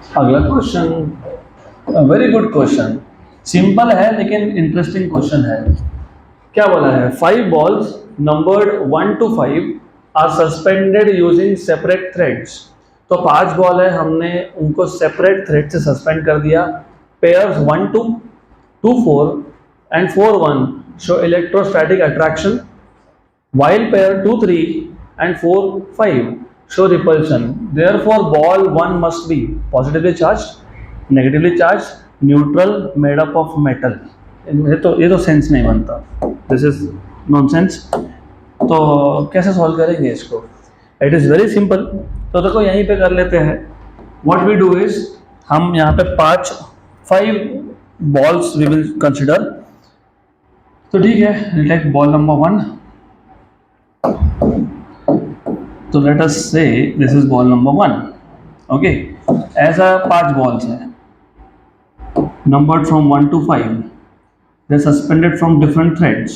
अगला question, very good question, simple है लेकिन इंटरेस्टिंग क्वेश्चन है। क्या बोला है? 5 balls numbered 1 to 5 are suspended using separate threads. तो 5 बॉल है, हमने उनको सेपरेट थ्रेड से सस्पेंड कर दिया। Pairs 1 2, 2 4 and 4 1 show electrostatic attraction, while pair 2 3 and 4 5 show repulsion. Therefore ball 1 must be positively charged, negatively charged, neutral, made up of metal. ये तो sense नहीं बनता, दिस इज नॉनसेंस। तो कैसे सॉल्व करेंगे इसको? It is very simple. तो देखो यहीं पे कर लेते हैं। व्हाट वी डू इज, हम यहाँ पे 5 बॉल्स वी विल कंसिडर। तो ठीक है, टेक बॉल नंबर 1। तो लेट अस से this is ball number 1। Okay, ऐसा 5 बॉल्स है, numbered from 1 to 5, they suspended from different threads.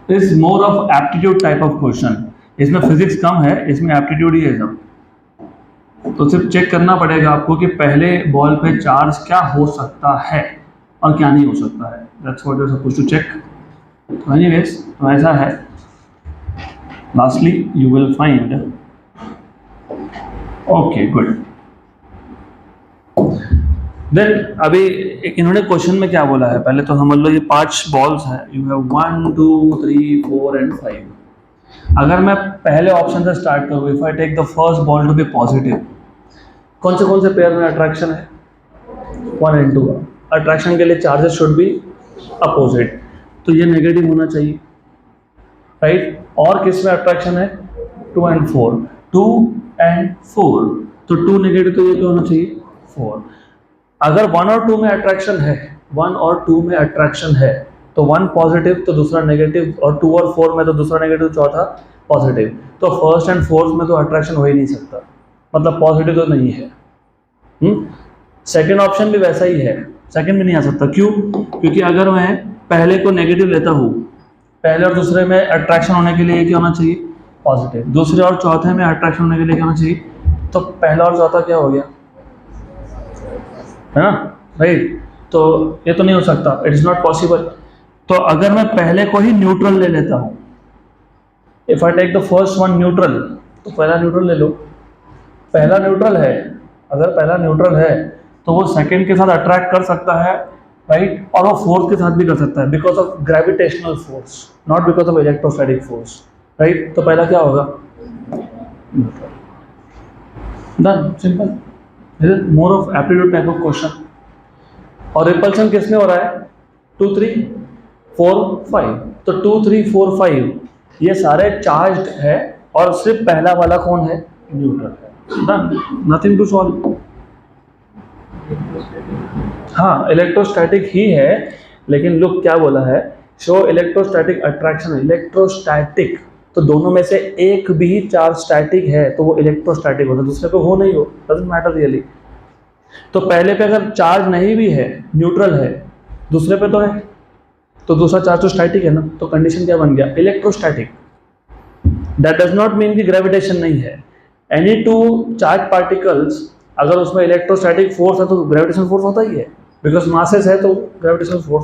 Is more of aptitude type of question. इसमें फिजिक्स कम है, इसमें एप्टीट्यूड ही है सब। तो सिर्फ चेक करना पड़ेगा आपको कि पहले बॉल पे चार्ज क्या हो सकता है और क्या नहीं हो सकता है। That's what you are supposed to check. तो एनीवेज, तो ऐसा है। Lastly you will find, okay good. Then अभी इन्होंने क्वेश्चन में क्या बोला है, पहले तो समझ लो ये 5 बॉल्स है, यू हैव 1 2 3 4 एंड 5। अगर मैं पहले ऑप्शन से स्टार्ट करूँ, if I take the first ball to be positive, कौन से पेयर में अट्रैक्शन है? 1 and 2। अट्रैक्शन के लिए चार्जेस शुड बी अपोजिट, तो ये नेगेटिव होना चाहिए, राइट? और किस में अट्रैक्शन है? 2 and 4। 2 and 4, तो 2 नेगेटिव, तो ये क्या होना चाहिए? 4। अगर 1 और 2 में अट्रैक्शन है, 1 और 2 में अट्रैक्शन है, तो 1 पॉजिटिव तो दूसरा नेगेटिव, और 2 और 4 में तो दूसरा नेगेटिव, चौथा पॉजिटिव। तो फर्स्ट एंड फोर्थ में तो अट्रैक्शन हो ही नहीं सकता, मतलब पॉजिटिव तो नहीं है। सेकेंड ऑप्शन भी वैसा ही है, सेकेंड में नहीं आ सकता। क्यों? क्योंकि अगर मैं पहले को नेगेटिव लेता हूँ, पहले और दूसरे में अट्रैक्शन होने के लिए क्या होना चाहिए? पॉजिटिव। दूसरे और चौथे में अट्रैक्शन होने के लिए क्या होना चाहिए? तो पहला और चौथा क्या हो गया, है ना, राइट? तो ये तो नहीं हो सकता, इट इज नॉट पॉसिबल। तो अगर मैं पहले को ही न्यूट्रल ले लेता हूँ, if I take the first one neutral, तो पहला न्यूट्रल ले लो। पहला न्यूट्रल है, अगर पहला न्यूट्रल है तो वो सेकंड के साथ अट्रैक्ट कर सकता है, राइट? और वो फोर्थ के साथ भी कर सकता है, because of gravitational force, not because of electrostatic force, right? तो पहला क्या होगा? Done, simple. More of aptitude type of question. और रिपल्शन किस में हो रहा है? 2 3 4 5। तो 2 3 4 5 ये सारे चार्ज्ड है, और सिर्फ पहला वाला कौन है? न्यूट्रल है। Done, nothing to solve. हाँ, इलेक्ट्रोस्टैटिक ही है, लेकिन लुक क्या बोला है, शो इलेक्ट्रोस्टैटिक अट्रैक्शन। इलेक्ट्रोस्टैटिक, तो दोनों में से एक भी चार्ज स्टैटिक है तो वो इलेक्ट्रोस्टैटिक होता है, दूसरे पे हो नहीं हो, डजंट मैटर रियली। तो पहले पे अगर चार्ज नहीं भी है, न्यूट्रल है, दूसरे पे तो है, तो दूसरा चार्ज तो स्टैटिक है ना, तो कंडीशन क्या बन गया? Electrostatic. That does not mean कि ग्रेविटेशन नहीं है। एनी टू चार्ज पार्टिकल्स, अगर उसमें इलेक्ट्रोस्टैटिक फोर्स है तो ग्रेविटेशन फोर्स होता ही है, बिकॉज मासेस है तो ग्रेविटेशनल फोर्स